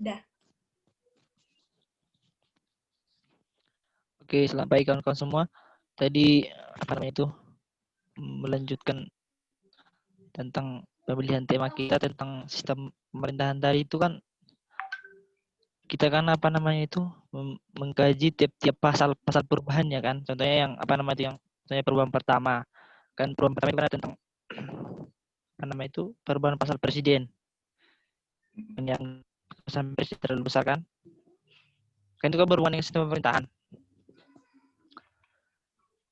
Dah. Oke, selamat pagi kawan-kawan semua. Tadi melanjutkan tentang pemilihan tema kita tentang sistem pemerintahan tadi itu kan kita kan mengkaji tiap-tiap pasal perubahannya kan. Contohnya yang contohnya perubahan pertama. Kan perubahan pertama itu kan tentang perubahan pasal presiden. Yang sampai presiden terlalu besar kan. Kan itu kan berhubungan dengan sistem pemerintahan.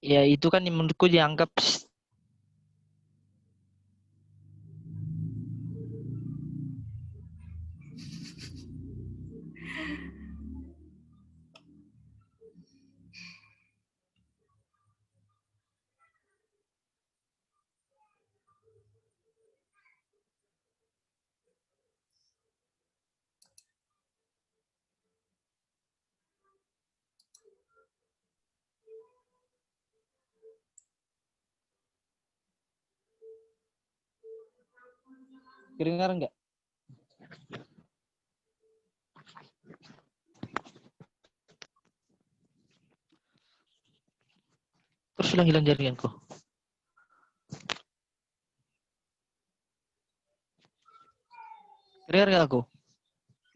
Ya itu kan menurutku dianggap kedengaran nggak? Terus hilang jaringanku. Kedengar nggak aku?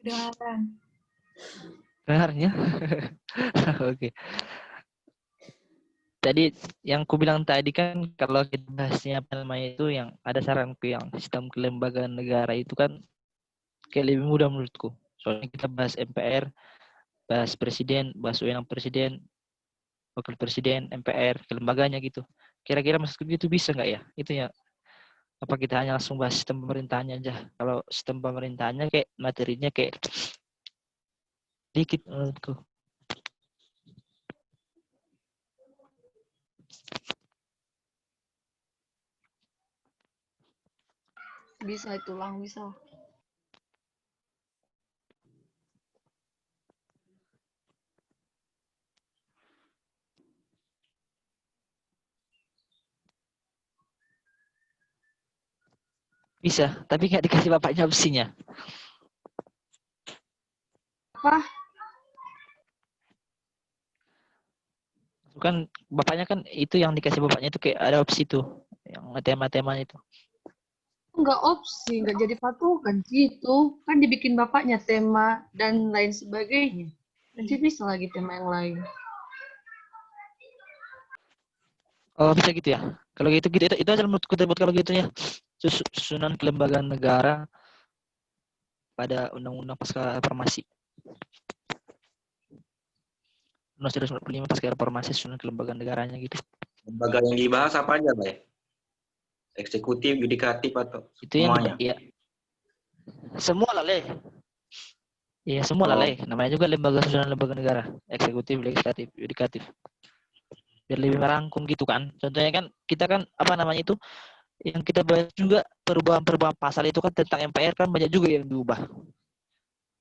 Kedengaran. Kedengarnya? Oke. Tadi yang ku bilang tadi kan kalau kita bahasnya itu yang ada saranku yang sistem kelembagaan negara itu kan kayak lebih mudah menurutku. Soalnya kita bahas MPR, bahas presiden, bahas wewenang presiden, wakil presiden, MPR, kelembaganya gitu. Kira-kira maksudku itu bisa nggak ya? Itu ya. Apa kita hanya langsung bahas sistem pemerintahannya aja? Kalau sistem pemerintahannya kayak materinya kayak dikit menurutku. Bisa itu lang, bisa. Bisa, tapi nggak dikasih bapaknya opsinya. Apa? Kan bapaknya kan itu yang dikasih bapaknya itu kayak ada opsi tuh yang tema-temanya itu. Enggak opsi, enggak jadi patokan gitu. Kan dibikin bapaknya tema dan lain sebagainya. Nanti bisa lagi tema yang lain. Oh bisa gitu ya. Kalau gitu itu aja menurutku buat kalau gitu ya. Susunan kelembagaan negara pada undang-undang pasca reformasi. Undang-Undang 1945 pasca reformasi susunan kelembagaan negaranya gitu. Lembaga yang dibahas apa aja, Bay? Eksekutif, yudikatif atau Itu yang semuanya? ya semua lah leh. Iya semua lah Oh, leh. Namanya juga lembaga susunan lembaga negara, eksekutif, legislatif, yudikatif. Biar lebih merangkum gitu kan. Contohnya kan kita kan itu yang kita bahas juga perubahan-perubahan pasal itu kan tentang MPR kan banyak juga yang diubah.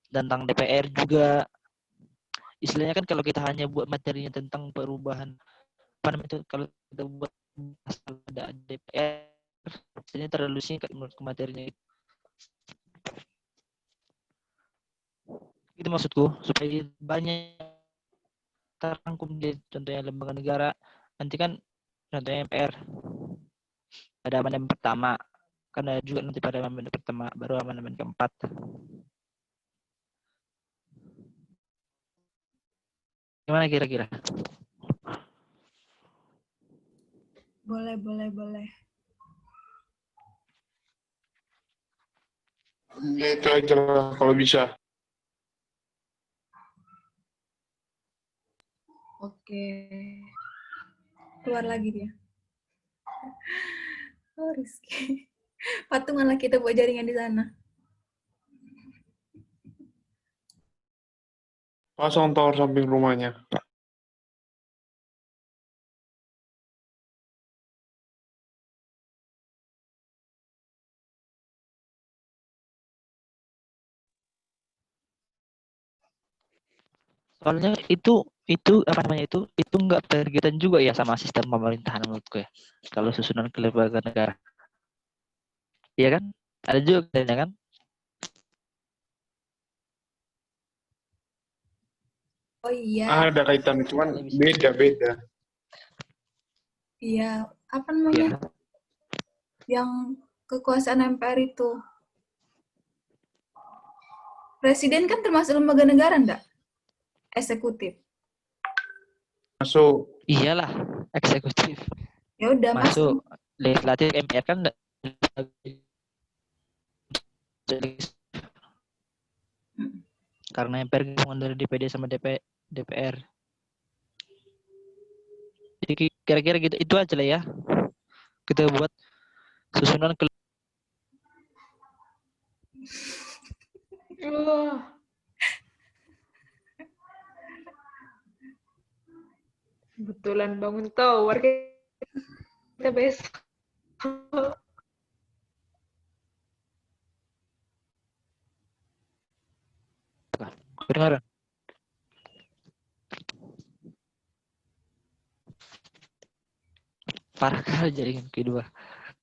Tentang DPR juga istilahnya kan kalau kita hanya buat materinya tentang perubahan kalau kita buat pasal ada DPR istilahnya terlalu singkat menurut materinya itu maksudku supaya banyak terangkum di contohnya lembaga negara nanti kan contohnya MPR ada amandemen pertama kan ada juga nanti pada amandemen pertama baru amandemen keempat. Gimana kira-kira? Boleh. Ya, itu aja lah kalau bisa. Oke. Keluar lagi dia. Oh, Rizky. Patunganlah kita buat jaringan di sana. Pasang tower samping rumahnya. Soalnya itu itu nggak berkaitan juga ya sama sistem pemerintahan menurutku ya. Kalau susunan kelembagaan negara, iya kan? Ada juga kaitannya kan? Oh iya, Ada kaitan, cuman beda-beda. iya. Apa Ya. namanya? Yang kekuasaan MPR itu. Presiden kan termasuk lembaga negara enggak? Eksekutif. Masuk. Iyalah, eksekutif. Ya udah Masuk masuk. legislatif MPR kan enggak. Mm. Karena MPR gabungan dari DPD sama DPR. Jadi kira-kira gitu itu aja lah ya. Kita buat susunan Wah, kebetulan bangun tower kita besok. kedengaran. Parah kali jaringan kedua.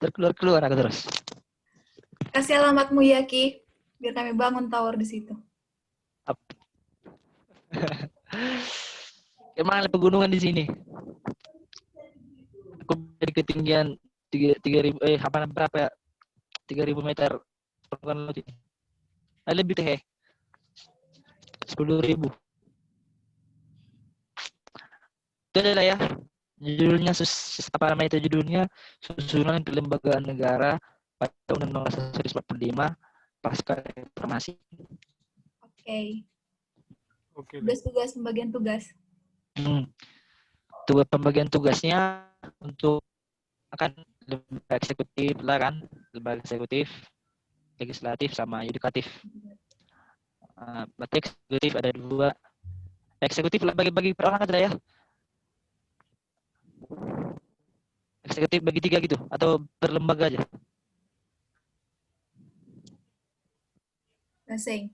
Terkeluar aku terus. Kasih alamatmu ya, Ki. Biar kami bangun tower di situ. Emang ada pegunungan di sini. Aku dari ketinggian 3.000 berapa ya? 3.000 meter permukaan laut ini. Lebih teh 10.000. Itu adalah ya judulnya apa namanya itu judulnya susunan kelembagaan negara pada Undang-Undang 145 pasca reformasi. Oke. Oke. Tugas-tugas, pembagian tugas. Tugas pembagian tugasnya untuk akan lembaga eksekutif lah kan, lembaga eksekutif, legislatif sama yudikatif. Berarti eksekutif ada 2. Eksekutif lah bagi-bagi per orang aja ya. Eksekutif bagi 3 gitu atau per lembaga aja. Gasing.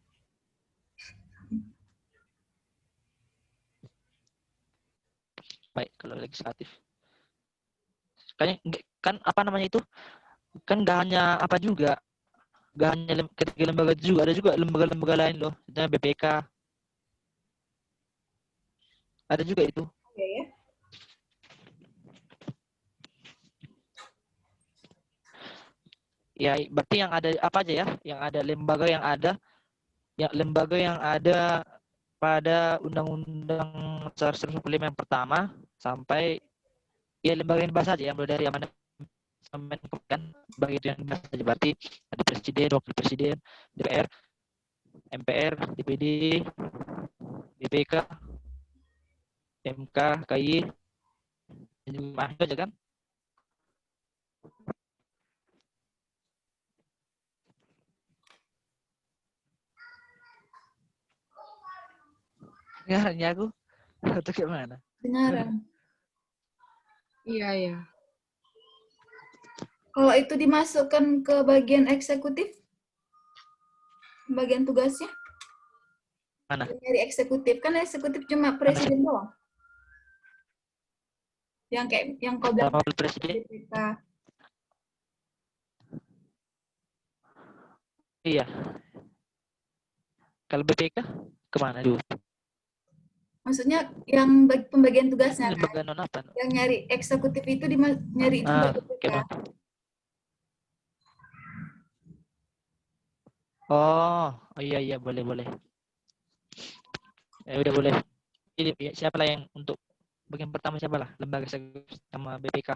Baik kalau legislatif. Kan apa namanya itu? Kan gak hanya apa juga, gak hanya ketiga lembaga itu juga, ada juga lembaga-lembaga lain loh, misalnya BPK. Ada juga itu. Oke ya. Ya, berarti yang ada apa aja ya? Yang ada lembaga yang ada pada Undang-Undang 145 yang pertama sampai ya lembaga yang dibahas aja yang mulai dari amandemen sampai kan bagi itu yang dibahas aja. Berarti ada presiden, wakil presiden, DPR, MPR, DPD, BPK, MK, KI, dan juga mahasiswa aja kan? Ya, hanya aku atau gimana? Dengaran. Iya, iya. Kalau itu dimasukkan ke bagian eksekutif, bagian tugasnya, Mana? dari eksekutif, kan eksekutif cuma presiden doang. Yang kayak yang kau bilang Wakil presiden? BPK. Iya. Kalau BPK kemana dulu? Maksudnya yang pembagian tugasnya kan, Lembaga non apa? yang nyari eksekutif itu nyari juga BPK. Oh, iya boleh. Udah boleh. Jadi siapa lah yang untuk bagian pertama siapa lah? Lembaga eksekutif sama BPK.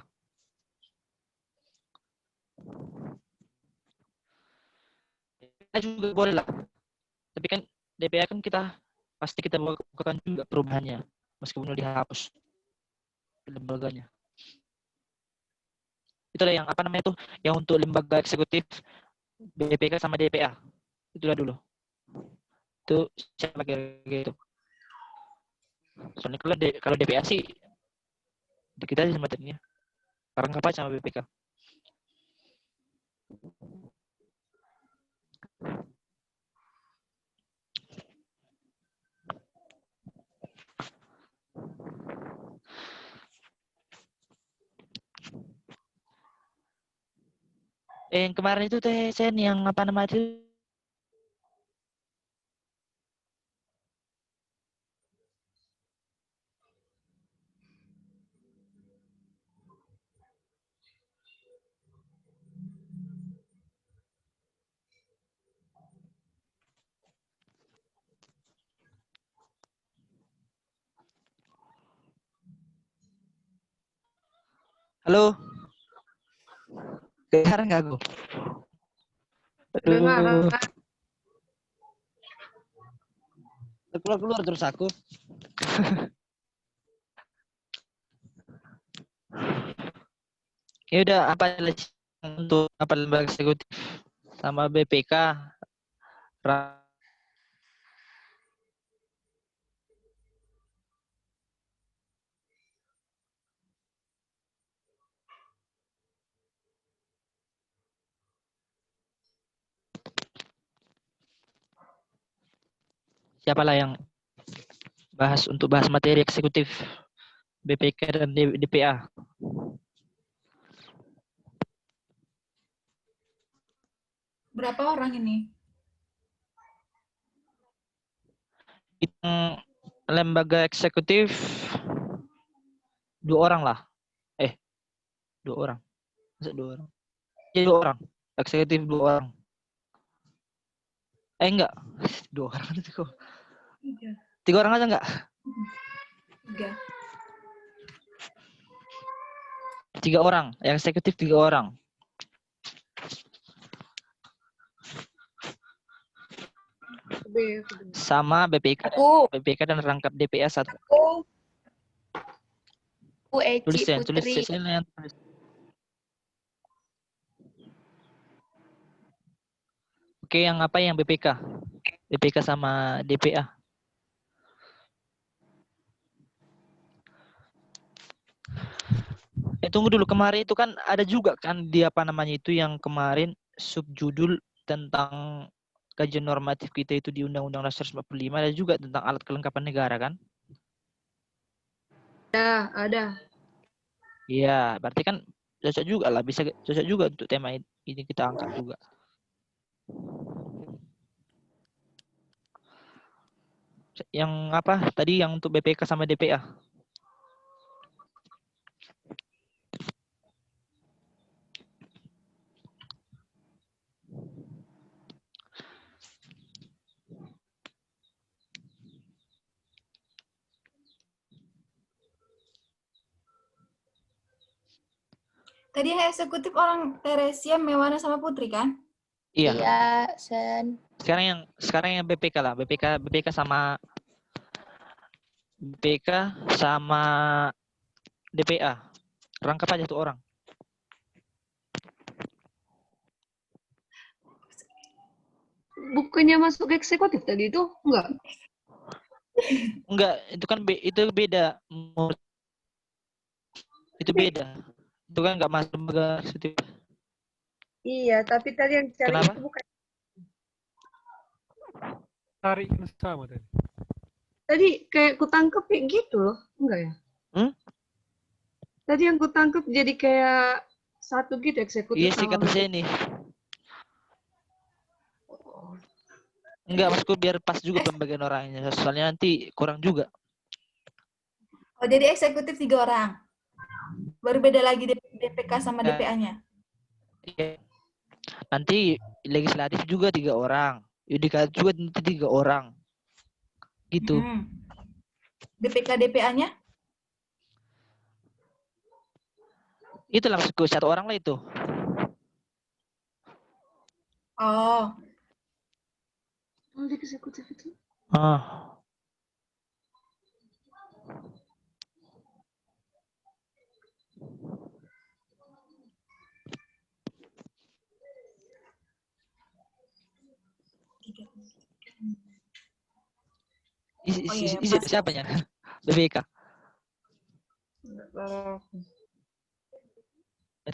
Kita juga boleh lah. Tapi kan DPR kan pasti kita bukakan juga perubahannya meskipun udah dihapus lembaganya. Itulah yang apa namanya itu yang untuk lembaga eksekutif BPK sama DPA. Itulah dulu. Itu siapa kira-kira itu? Soalnya kalau DPA sih di kita sih materinya. Sekarang apa sama BPK? Yang kemarin itu teh Sen yang apa nama itu Halo. Kedengaran nggak aku? Kedengaran. Keluar terus aku. Ya udah, apa untuk apa lembaga eksekutif sama BPK siapalah yang bahas materi eksekutif BPK dan DPA? Berapa orang ini? Lembaga eksekutif 2 orang lah. 2 orang. Masa 2 orang? Ya 2 orang. Eksekutif 2 orang. Enggak. 2 orang itu kok. 3 orang aja enggak? 3 orang. Yang eksekutif 3 orang. Sama BPK. BPK dan rangkap DPA 1. Aku Eci Tulis Putri. yang tulis. Oke, yang apa yang BPK? BPK sama DPA. Tunggu dulu, kemarin itu kan ada juga kan di apa namanya itu yang kemarin subjudul tentang kajian normatif kita itu di Undang-Undang Dasar 45, ada juga tentang alat kelengkapan negara kan? Ada. Iya, berarti kan cocok juga lah, bisa cocok juga untuk tema ini kita angkat juga. Yang apa tadi yang untuk BPK sama DPA? Tadi yang eksekutif orang Teresia, Mewana sama Putri kan? Iya. Iya, Sen. Sekarang yang BPK lah, BPK sama DPA. Rangkap aja tuh orang. Bukannya masuk eksekutif tadi itu? Enggak, itu kan itu beda. Itu beda. Itu kan enggak masuk lembaga eksekutif. Iya, tapi tadi yang cari Kenapa? itu bukan. Tarik sama tadi. Tadi kayak kutangkep kayak gitu loh. Enggak ya? Tadi yang kutangkep jadi kayak satu gitu eksekutif. Iya sih kata saya ini. Enggak, maksudku biar pas juga pembagian orangnya. Soalnya nanti kurang juga. Oh, jadi eksekutif 3 orang. Baru beda lagi DPK sama DPA-nya. Iya. Nanti legislatif juga 3 orang. Yudikatif juga nanti 3 orang. Gitu. DPK DPA-nya? Itu maksudku 1 orang lah itu. Oh. Oh, di eksekutif itu. Siapanya? BPK.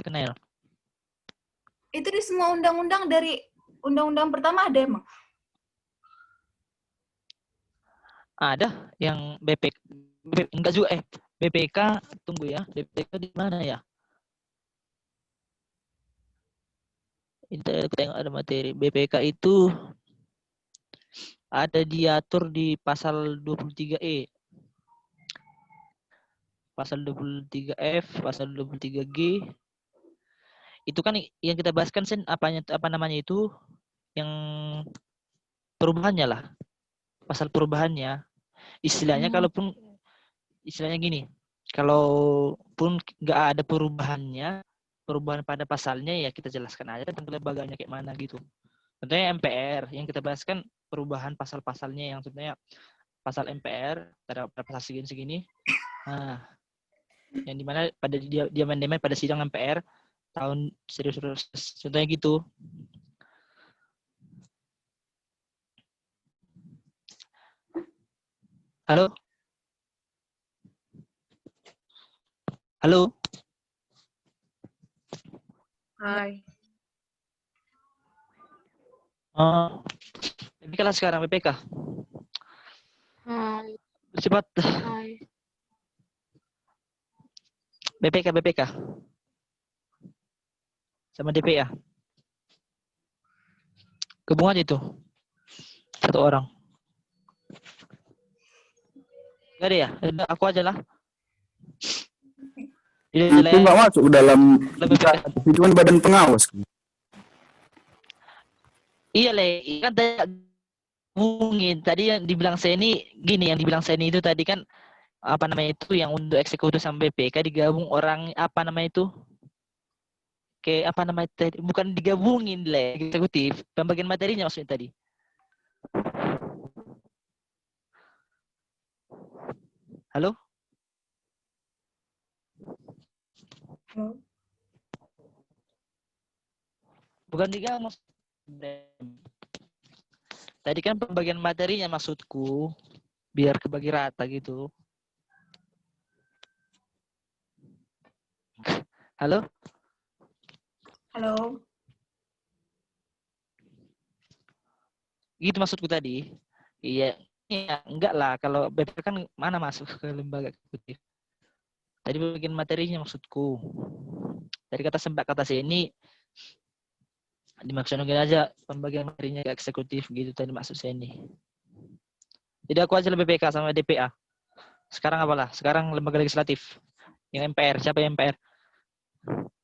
Kenal. Itu di semua undang-undang dari undang-undang pertama ada emang? Ada yang BPK enggak juga BPK tunggu ya. BPK di mana ya? Kita tengok ada materi. BPK itu ada diatur di pasal 23E. Pasal 23F, pasal 23G. Itu kan yang kita bahaskan apa namanya itu yang perubahannya lah. Pasal perubahannya. Istilahnya kalaupun istilahnya gini. Kalau kalaupun nggak ada perubahan pada pasalnya ya kita jelaskan aja tentang lembaganya kayak mana gitu. Contohnya MPR yang kita bahas kan perubahan pasal-pasalnya yang sebenarnya pasal MPR pada pasal segini-segini. Nah, yang dimana pada dia amandemen pada sidang MPR tahun 1900 contohnya gitu. Halo? Halo? Hai. Oh, BPK lah sekarang BPK. Hai. Cepat. Hai. BPK. Sama DPA. Gabung aja itu. Satu orang. Gak ada ya? Aku aja lah. Itu nggak masuk dalam BPK. itu kan badan pengawas. Iya Le, kan tadi ngomongin tadi yang dibilang Seni gini, yang dibilang Seni itu tadi kan apa namanya itu yang untuk eksekutif sama BPK digabung orang apa namanya itu? Kayak apa namanya tadi? Bukan digabungin Le, eksekutif, pembagian materinya maksudnya tadi. Halo? Halo. Bukan digabung. Tadi kan pembagian materinya maksudku biar kebagi rata gitu. Halo? Halo. Gitu maksudku tadi. Iya, enggak lah kalau BPK kan mana masuk ke lembaga eksekutif. Tadi bagian materinya maksudku. Tadi kata Seni dimaksudkan aja pembagian materinya ke eksekutif gitu tadi maksud Seni. Jadi aku aja lebih BPK sama DPA. Sekarang apalah? Sekarang lembaga legislatif. Yang MPR, siapa yang MPR?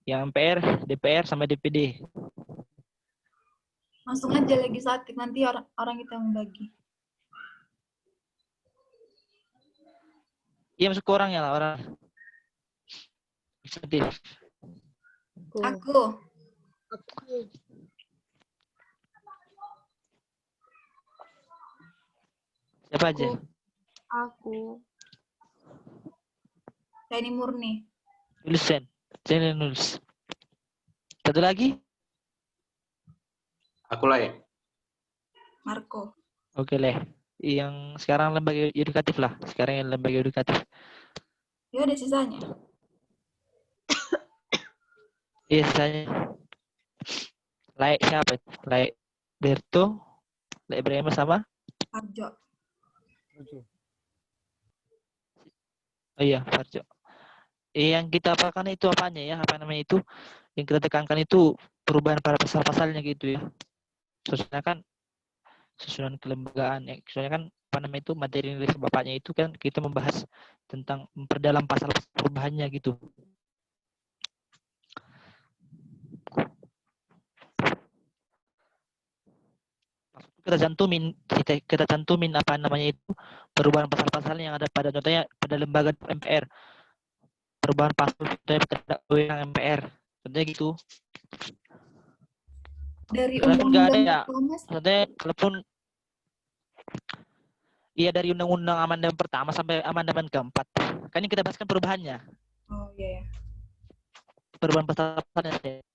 Yang MPR, DPR sama DPD. Langsung aja legislatif, nanti orang kita membagi. Iya masuk ke orangnya lah, orang legislatif. Aku. Siapa aja? Aku. Seni Murni. Tulisan. Seni nulis. Satu lagi? Aku lah ya. Marco. Oke leh. Yang sekarang lembaga edukatif lah. Sekarang yang lembaga edukatif. Ya ada sisanya. Iya sisanya. Laik siapa? Laik Berto, Laik Brema sama? Arjo. Oh iya, Farjo. Yang kita apakan itu apanya ya? Apa namanya itu? Yang kita tekankan itu perubahan pada pasal-pasalnya gitu ya. Soalnya kan susunan kelembagaan ya. Soalnya kan apa namanya itu materi nulis bapaknya itu kan kita membahas tentang memperdalam pasal perubahannya gitu. Kita cantumin apa namanya itu perubahan pasal-pasal yang ada pada contohnya pada lembaga MPR, perubahan pasal pada wewenang MPR, contohnya gitu. Dari Kalaupun nggak ada undang-undang ya, pertama. contohnya kalaupun iya dari undang-undang amandemen pertama sampai amandemen keempat, kan yang kita bahas kan perubahannya, Oh iya ya. perubahan pasal-pasalnya.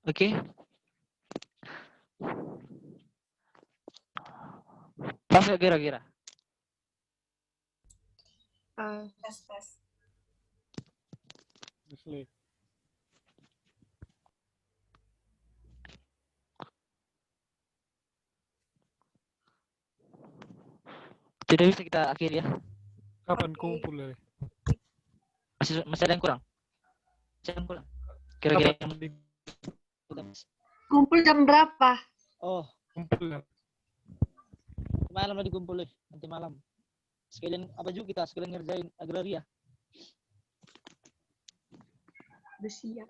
Oke. Pas nggak kira-kira? Tes. Tidak bisa kita akhiri ya. Kapan Oke. kumpul ya? Masih ada yang kurang? Masih ada yang kurang? Kira-kira Kapan yang Kumpul jam berapa? oh, kumpul ya? malam lagi kumpul nanti malam. Sekalian apa juga kita sekalian ngerjain agraria. Udah siap.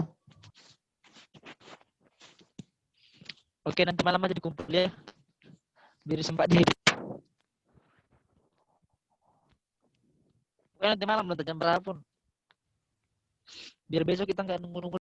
Oke, nanti malam aja dikumpul ya. Biar sempat diedit. Pokoknya nanti malam, nanti jam berapa pun. Biar besok kita nggak nunggu-nunggu